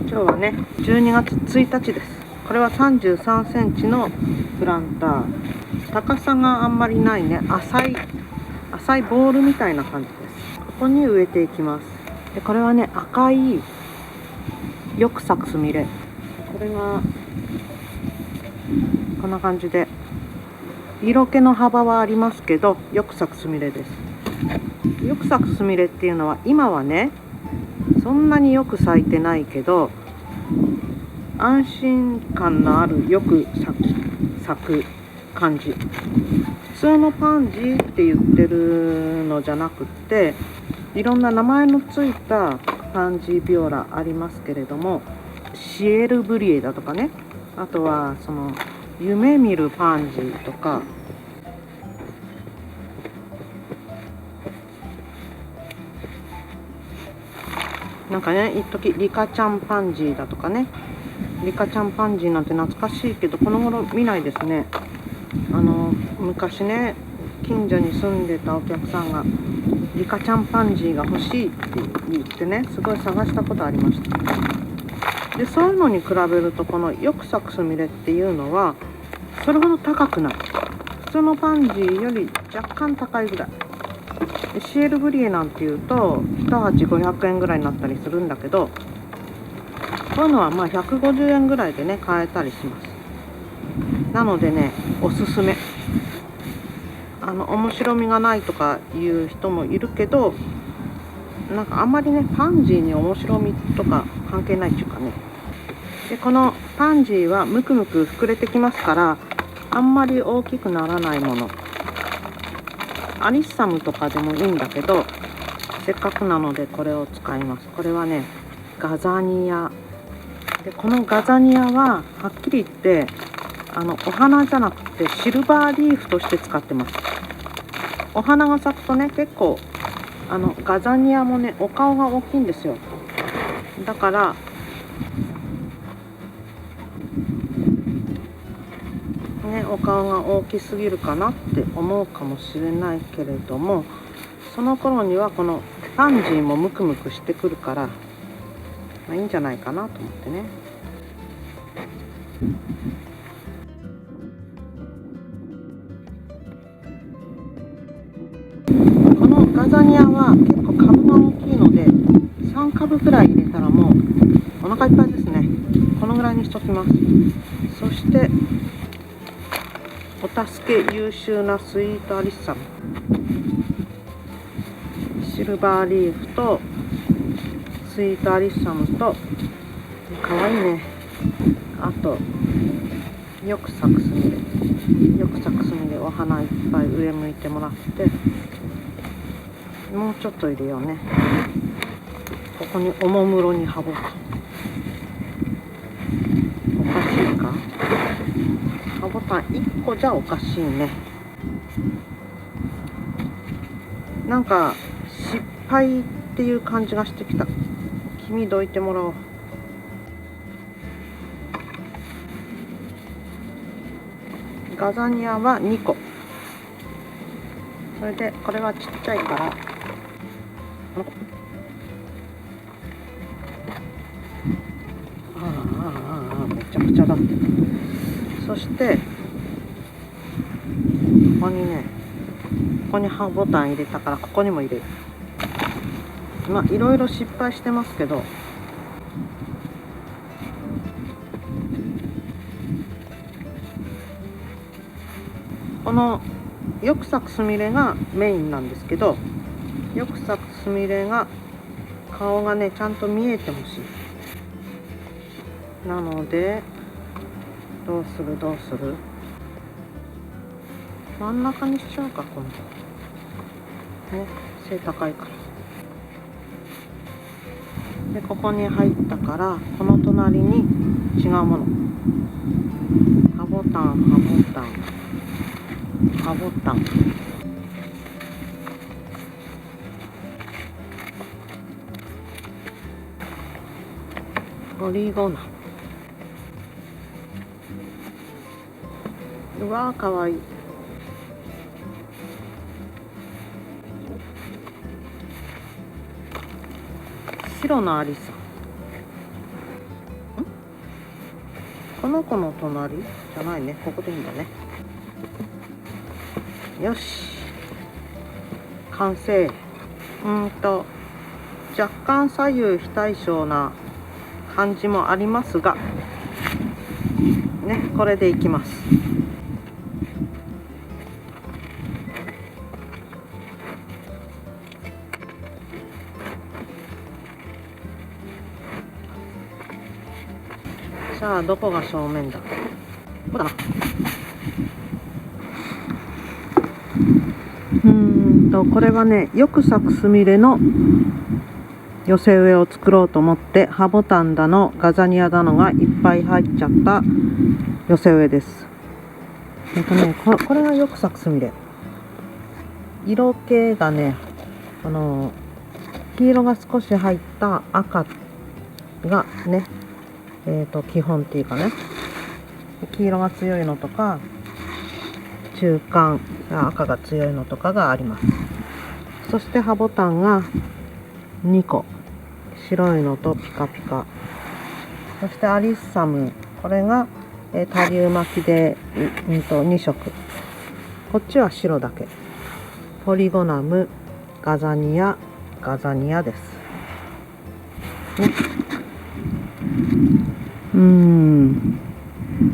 今日はね12月1日です。これは33センチのプランター。高さがあんまりないね、浅いボールみたいな感じです。ここに植えていきます。でこれはね、赤いよく咲くスミレ。これがこんな感じで色気の幅はありますけど、よく咲くスミレです。よく咲くスミレっていうのは今はねそんなによく咲いてないけど、安心感のあるよく咲く感じ。普通のパンジーって言ってるのじゃなくって、いろんな名前のついたパンジービオラありますけれども、シエルブリエだとかね、あとはその夢見るパンジーとか、なんかね、一時リカちゃんパンジーだとかね、リカちゃんパンジーなんて懐かしいけど、この頃見ないですね。昔ね、近所に住んでたお客さんがリカちゃんパンジーが欲しいって言ってね、すごい探したことありました。でそういうのに比べると、このよく咲くスミレっていうのはそれほど高くない。普通のパンジーより若干高いぐらいで、シエルブリエなんていうと1鉢500円ぐらいになったりするんだけど、こういうのはまあ150円ぐらいでね買えたりします。なのでね、おすすめ。面白みがないとかいう人もいるけど、なんかあんまりねパンジーに面白みとか関係ないっていうかね。でこのパンジーはむくむく膨れてきますから、あんまり大きくならないもの、アリッサムとかでもいいんだけど、せっかくなのでこれを使います。これはねガザニアで、このガザニアははっきり言ってお花じゃなくてシルバーリーフとして使ってます。お花が咲くとね、結構ガザニアもねお顔が大きいんですよ。だからね、お顔が大きすぎるかなって思うかもしれないけれども、その頃にはこのパンジーもムクムクしてくるから、まあ、いいんじゃないかなと思ってね。このガザニアは結構株が大きいので、3株くらい入れたらもうお腹いっぱいですね。このぐらいにしときます。そしてお助け優秀なスイートアリッサム、シルバーリーフとスイートアリッサムと、かわいいね、あとよく咲くスミレ、よく咲くスミレ、お花いっぱい上向いてもらって、もうちょっと入れようね。ここにおもむろにハボタン、おかしいか、ハボタン1個じゃおかしいね。なんか失敗っていう感じがしてきた。君どいてもらおう。ガザニアは2個。それでこれはちっちゃいから、めちゃくちゃだ。そしてここにね、ここにハボタン入れたから、ここにも入れる。まあいろいろ失敗してますけど、このよく咲くスミレがメインなんですけど、よく咲くスミレが顔がねちゃんと見えてほしい。なのでどうする真ん中にしちゃうか、今度ね、背高いから。でここに入ったから、この隣に違うもの、ハボタンポリゴナ。うわーかわいい。白のアリサ、この子の隣じゃないね、ここでいいんだね。よし、完成。若干左右非対称な感じもありますがね、これでいきます。さあ、どこが正面だ。ここだな。これはね、よく咲くスミレの寄せ植えを作ろうと思って、ハボタンだのガザニアだのがいっぱい入っちゃった寄せ植えです。これがよく咲くスミレ。色系がね、黄色が少し入った赤がね、基本っていうかね、黄色が強いのとか中間赤が強いのとかがあります。そしてハボタンが2個、白いのとピカピカ。そしてアリッサム、これがタリウマキで2色、こっちは白だけ。ポリゴナム、ガザニアです、ね。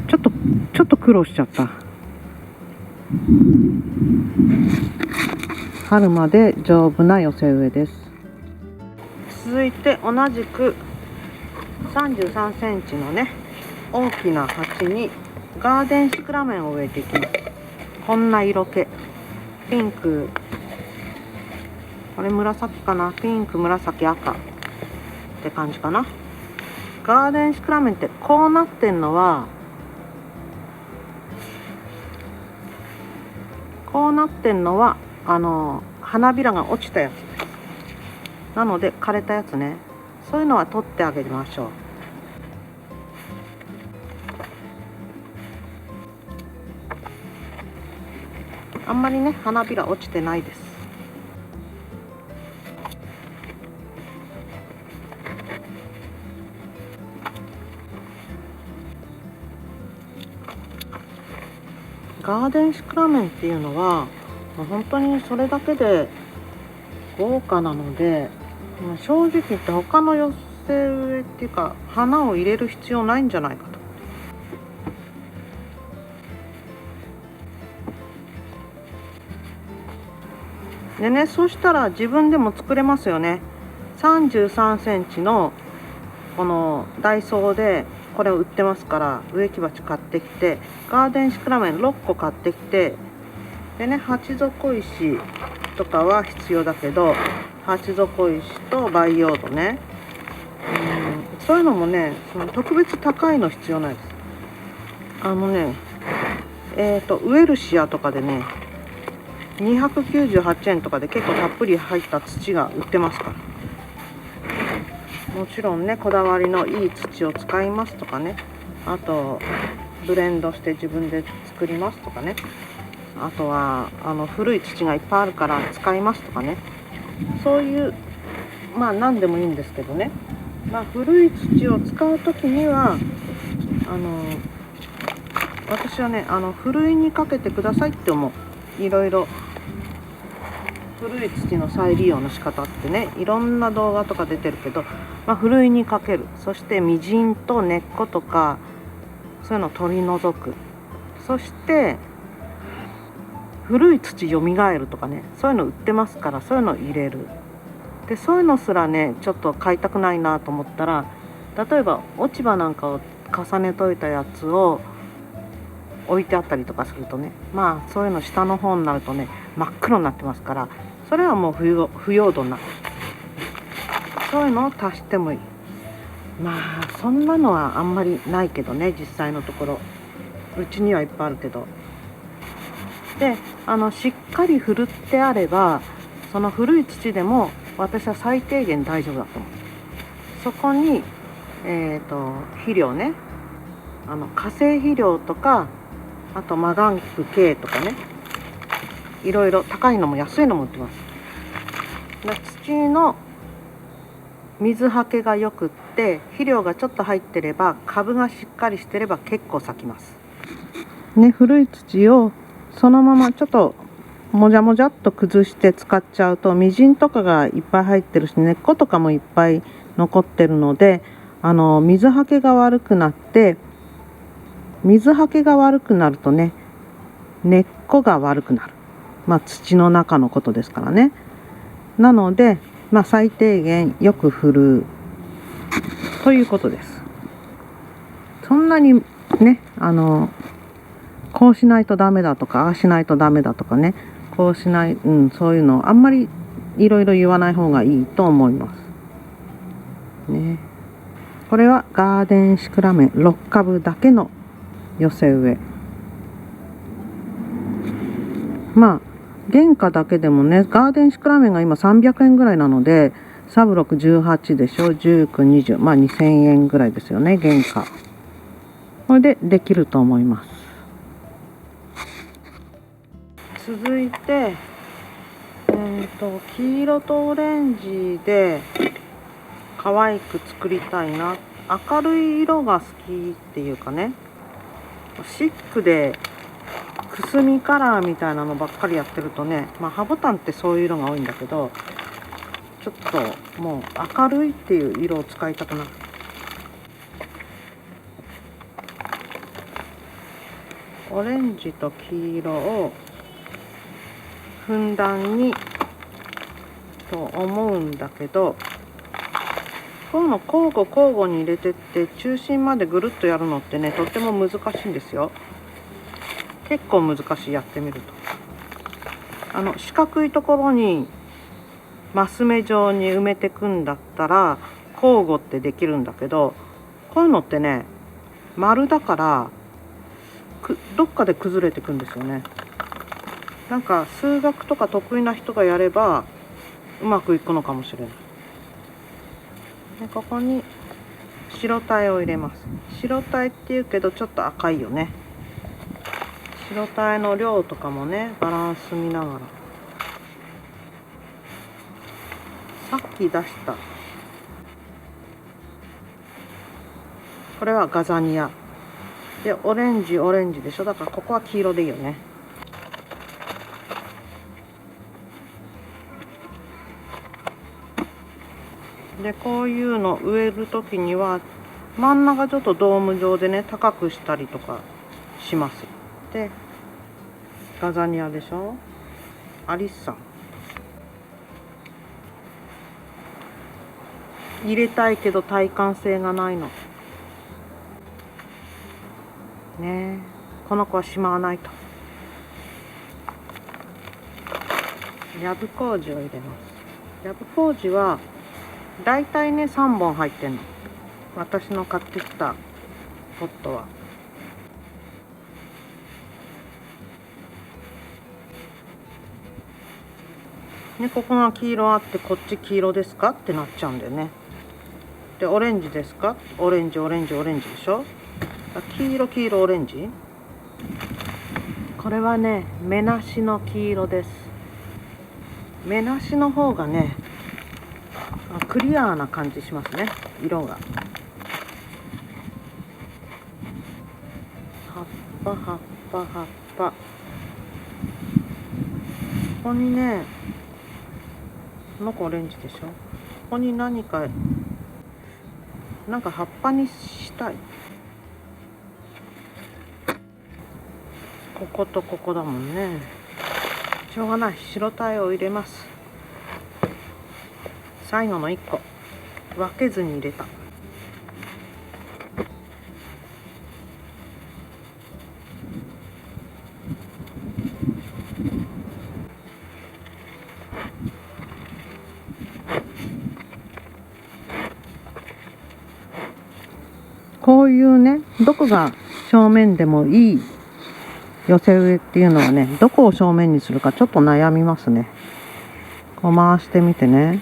ちょっと苦労しちゃった。春まで丈夫な寄せ植えです。続いて同じく33センチのね、大きな鉢にガーデンシクラメンを植えていきます。こんな色気、ピンク、これ紫かな、ピンク、紫、赤って感じかな。ガーデンシクラメンってこうなってんのは、花びらが落ちたやつです。なので枯れたやつね、そういうのは取ってあげましょう。あんまりね、花びら落ちてないです。ガーデンシクラメンっていうのは本当にそれだけで豪華なので、正直言って他の寄せ植えっていうか花を入れる必要ないんじゃないかと。でね、そしたら自分でも作れますよね。33センチのこのダイソーでこれを売ってますから、植木鉢買ってきて、ガーデンシクラメン6個買ってきて、でね、鉢底石とかは必要だけど、鉢底石と培養土ね、そういうのもね、その特別高いの必要ないです。ウエルシアとかでね、298円とかで結構たっぷり入った土が売ってますから。もちろんね、こだわりのいい土を使いますとかね、あとブレンドして自分で作りますとかね、あとは古い土がいっぱいあるから使いますとかね、そういう何でもいいんですけどね、古い土を使う時には私はね、ふるいにかけてくださいって思う。いろいろ古い土の再利用の仕方ってね、いろんな動画とか出てるけど、ふるいにかける、そしてみじんと根っことかそういうのを取り除く、そして古い土よみがえるとかね、そういうの売ってますから、そういうのを入れる。でそういうのすらね、ちょっと買いたくないなと思ったら、例えば落ち葉なんかを重ねといたやつを置いてあったりとかするとね、そういうの下の方になるとね、真っ黒になってますから、それはもう不要土になる。そういうのを足してもいい。そんなのはあんまりないけどね、実際のところ。うちにはいっぱいあるけど。でしっかりふるってあれば、その古い土でも私は最低限大丈夫だと思う。そこに肥料ね、化成肥料とか、あとマガンク系とかね、いろいろ高いのも安いのも売ってます。土の水はけがよくって肥料がちょっと入ってれば株がしっかりしてれば結構咲きます。ね、古い土をそのままちょっともじゃもじゃっと崩して使っちゃうと、みじんとかがいっぱい入ってるし、根っことかもいっぱい残ってるので、水はけが悪くなって、水はけが悪くなるとね、根っこが悪くなる。土の中のことですからね。なので、最低限よく振るということです。そんなにね、こうしないとダメだとか、ああしないとダメだとかね、こうしない、そういうのあんまりいろいろ言わない方がいいと思いますね。これはガーデンシクラメン6株だけの寄せ植え。原価だけでもね、ガーデンシクラメンが今300円ぐらいなので、サブ6、18でしょ、19、20、2000円ぐらいですよね、原価。これでできると思います。続いて、黄色とオレンジで可愛く作りたいな。明るい色が好きっていうかね、シックでくすみカラーみたいなのばっかりやってるとね、ハボタンってそういう色が多いんだけど、ちょっともう明るいっていう色を使いたくなる。オレンジと黄色をふんだんにと思うんだけど、こういうの交互に入れてって中心までぐるっとやるのってね、とっても難しいんですよ。結構難しい、やってみると。四角いところにマス目状に埋めてくんだったら交互ってできるんだけど、こういうのってね、丸だからどっかで崩れてくんですよね。なんか数学とか得意な人がやればうまくいくのかもしれない。でここに白鯛を入れます。白鯛っていうけどちょっと赤いよね。白鯛の量とかもね、バランス見ながら。さっき出したこれはガザニアで、オレンジでしょ。だからここは黄色でいいよね。でこういうの植える時には真ん中ちょっとドーム状でね、高くしたりとかします。でガザニアでしょ、アリッサン入れたいけど耐寒性がないのね。この子はしまわないと。ヤブコウジを入れます。ヤブコウジはだいたいね3本入ってんの、私の買ってきたポットは。ね、ここが黄色あってこっち黄色ですかってなっちゃうんだよね。でオレンジですか、オレンジでしょ。黄色オレンジ。これはね目なしの黄色です。目なしの方がねクリアーな感じしますね、色が。葉っぱ。ここにね、この子オレンジでしょ。ここになんか葉っぱにしたい。こことここだもんね。しょうがない、白鯛を入れます。最後の1個分けずに入れた。こういうね、どこが正面でもいい寄せ植えっていうのはね、どこを正面にするかちょっと悩みますね。こう回してみてね。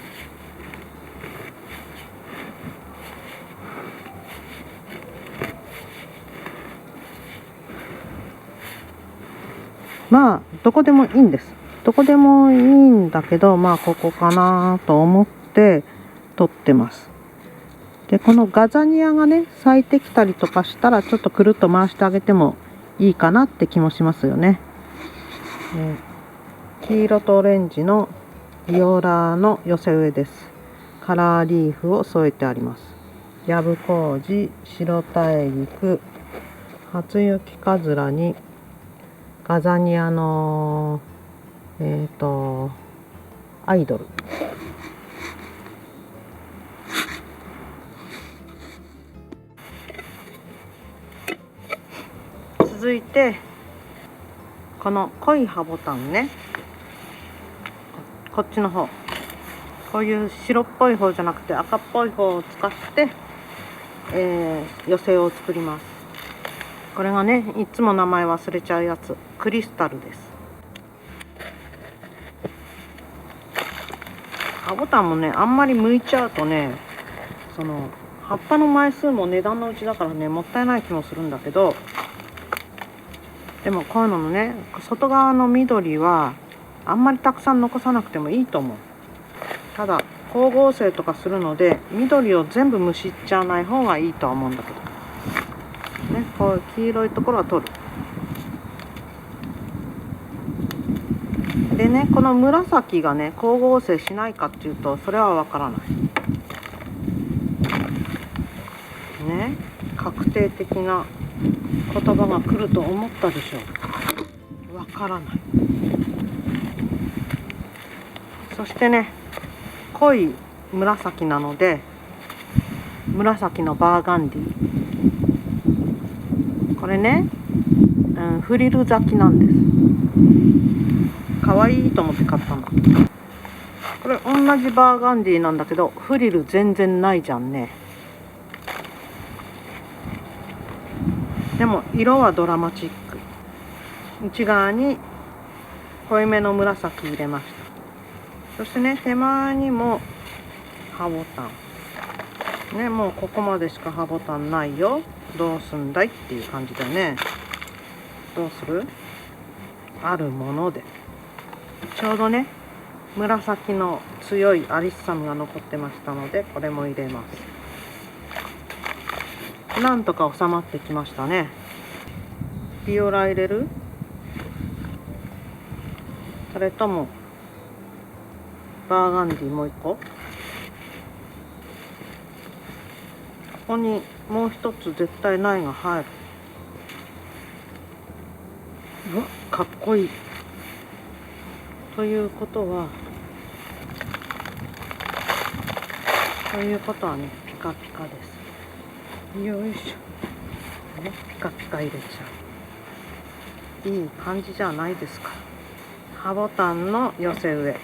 どこでもいいんです。どこでもいいんだけど、ここかなと思って取ってます。でこのガザニアがね咲いてきたりとかしたらちょっとくるっと回してあげてもいいかなって気もしますよね。黄色とオレンジのビオラの寄せ植えです。カラーリーフを添えてあります。ヤブコウジ、白大陸、初雪かずらにガザニアのアイドル。続いてこの濃い葉ボタンね、こっちの方、こういう白っぽい方じゃなくて赤っぽい方を使って、寄せを作ります。これがねいつも名前忘れちゃうやつ、クリスタルです。葉ボタンもねあんまり剥いちゃうとね、その葉っぱの枚数も値段のうちだからねもったいない気もするんだけど、でもこういうののね外側の緑はあんまりたくさん残さなくてもいいと思う。ただ光合成とかするので緑を全部むしっちゃわない方がいいとは思うんだけどね。こう黄色いところは取る。でねこの紫がね光合成しないかっていうとそれはわからないね。確定的な言葉が来ると思ったでしょう。わからない。そしてね濃い紫なので紫のバーガンディ、これね、フリル咲きなんです。かわいいと思って買ったの。これ同じバーガンディなんだけどフリル全然ないじゃんね。でも色はドラマチック。内側に濃いめの紫入れました。そしてね手前にも葉ボタンね、もうここまでしか葉ボタンないよ、どうすんだいっていう感じだよね。どうする？あるもので。ちょうどね紫の強いアリッサムが残ってましたのでこれも入れます。なんとか収まってきましたね。ビオラ入れる？それともバーガンディもう一個？ここにもう一つ絶対苗が入る。うわ、かっこいい。ということはねピカピカです。よいしょね、ピカピカ入れちゃう。いい感じじゃないですか。葉ボタンの寄せ植え。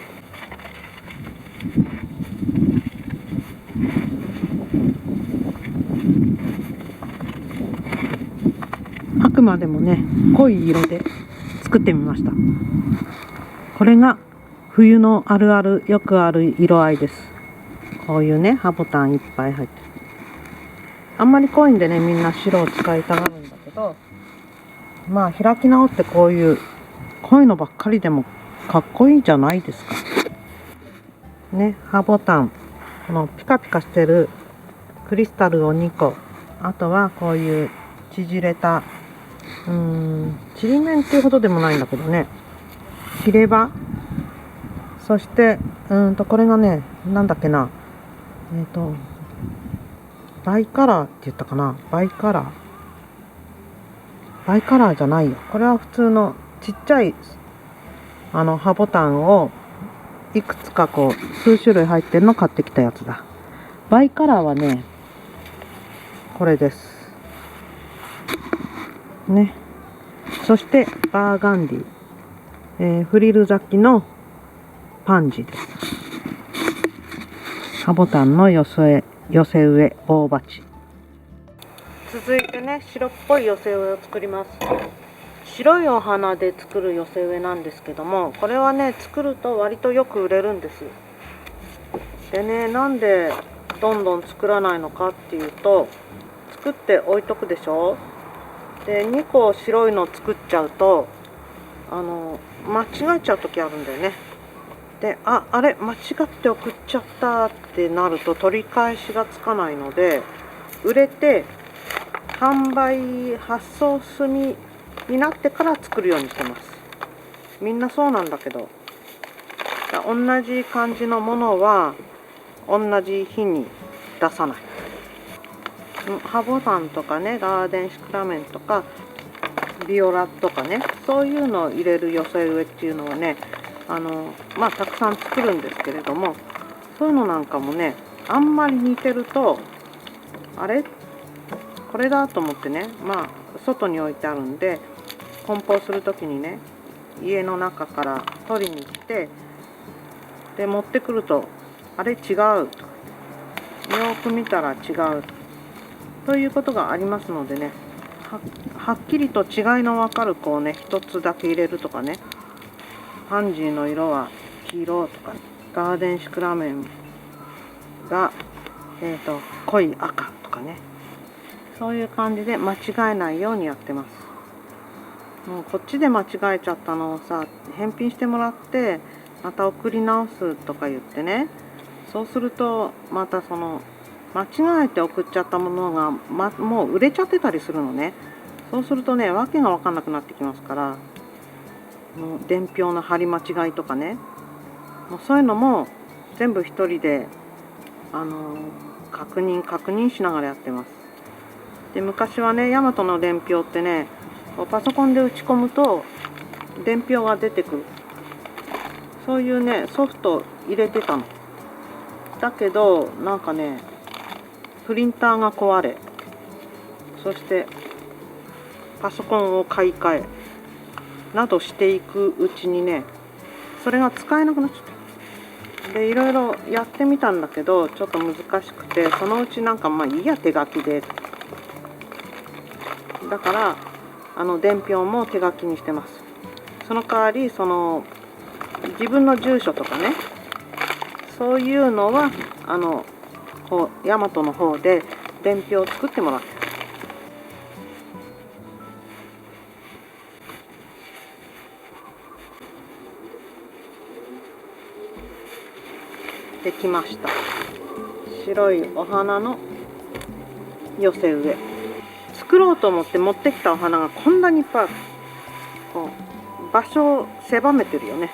あくまでもね濃い色で作ってみました。これが冬のあるあるよくある色合いです。こういうね葉ボタンいっぱい入ってる。あんまり濃いんでねみんな白を使いたがるんだけど、まあ開き直ってこういう濃いのばっかりでもかっこいいじゃないですかね。葉ボタン、このピカピカしてるクリスタルを2個、あとはこういう縮れたちりめんっていうほどでもないんだけどね、切れ刃、そしてこれがねなんだっけな、バイカラーって言ったかな。バイカラーじゃないよ。これは普通のちっちゃい葉ボタンをいくつかこう数種類入ってるの買ってきたやつだ。バイカラーはねこれですね。そしてバーガンディ、フリル咲きのパンジーです。葉ボタンの寄せ植え大鉢。続いてね白っぽい寄せ植えを作ります。白いお花で作る寄せ植えなんですけども、これはね作ると割とよく売れるんです。でね、なんでどんどん作らないのかっていうと、作って置いとくでしょ。で2個白いの作っちゃうと間違えちゃう時あるんだよね。で、あれ間違って送っちゃったってなると取り返しがつかないので、売れて販売発送済みになってから作るようにしてます。みんなそうなんだけど、同じ感じのものは同じ日に出さない。ハボタンとかね、ガーデンシクラメンとかビオラとかね、そういうのを入れる寄せ植えっていうのはね、たくさん作るんですけれども、そういうのなんかもね、あんまり似てると、あれこれだと思ってね、外に置いてあるんで、梱包するときにね、家の中から取りに来て、で持ってくると、あれ違うとか、よく見たら違うということがありますのでね、はっきりと違いの分かる子をね、一つだけ入れるとかね、パンジーの色は黄色とか、ガーデンシクラメンが、濃い赤とかね、そういう感じで間違えないようにやってます。もうこっちで間違えちゃったのをさ、返品してもらってまた送り直すとか言ってね、そうするとまたその間違えて送っちゃったものが、もう売れちゃってたりするのね。そうするとね、わけが分かんなくなってきますから、もう伝票の貼り間違いとかね、もうそういうのも全部一人で確認しながらやってます。で、昔はね、ヤマトの伝票ってね、パソコンで打ち込むと伝票が出てくる、そういうねソフト入れてたの。だけどなんかね、プリンターが壊れ、そしてパソコンを買い替えなどしていくうちにね、それが使えなくなっちゃった。で、いろいろやってみたんだけど、ちょっと難しくて、そのうちなんかいいや、手書きで。だから伝票も手書きにしてます。その代わり自分の住所とかね、そういうのはヤマトの方で伝票を作ってもらってる。できました。白いお花の寄せ植え。作ろうと思って持ってきたお花がこんなにいっぱいある。場所を狭めてるよね。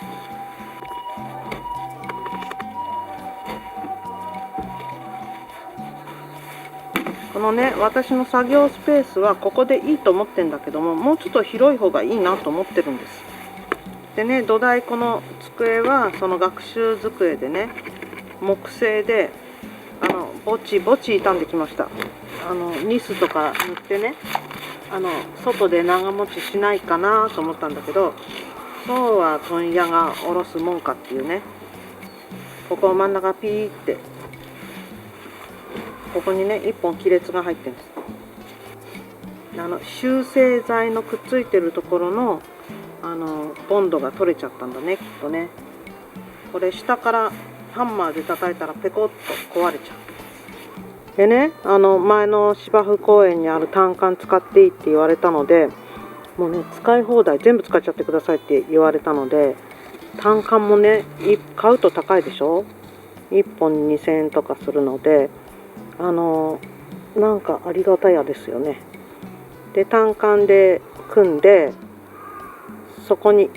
このね、私の作業スペースはここでいいと思ってるんだけども、もうちょっと広い方がいいなと思ってるんです。でね、土台、この机はその学習机でね、木製でぼちぼち傷んできました。ニスとか塗ってね、外で長持ちしないかなと思ったんだけど、そうは問屋が下ろすもんかっていうね。ここ真ん中ピーって、ここにね1本亀裂が入ってるんです。修正剤のくっついてるところのボンドが取れちゃったんだね、きっとね。これ下からハンマーで叩いたらペコッと壊れちゃう。でね、前の芝生公園にある単管使っていいって言われたので、もうね、使い放題全部使っちゃってくださいって言われたので、単管もね、買うと高いでしょ。1本2000円とかするので、なんかありがたやですよね。で、単管で組んで、そこに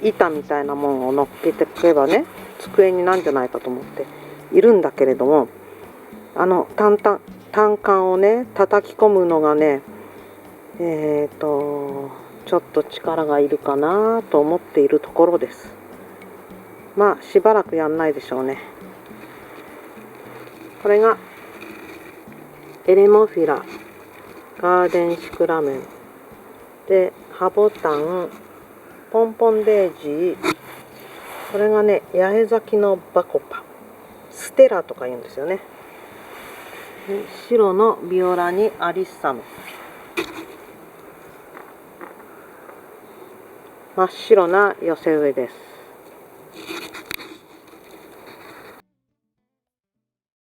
板みたいなものを乗っけてくればね、机になんじゃないかと思っているんだけれども、単管をね叩き込むのがね、ちょっと力がいるかなと思っているところです。しばらくやんないでしょうね。これがエレモフィラ、ガーデンシクラメンで、ハボタン、ポンポンデージー、これがね、八重咲きのバコパ、ステラとか言うんですよね。白のビオラにアリッサム、真っ白な寄せ植えです。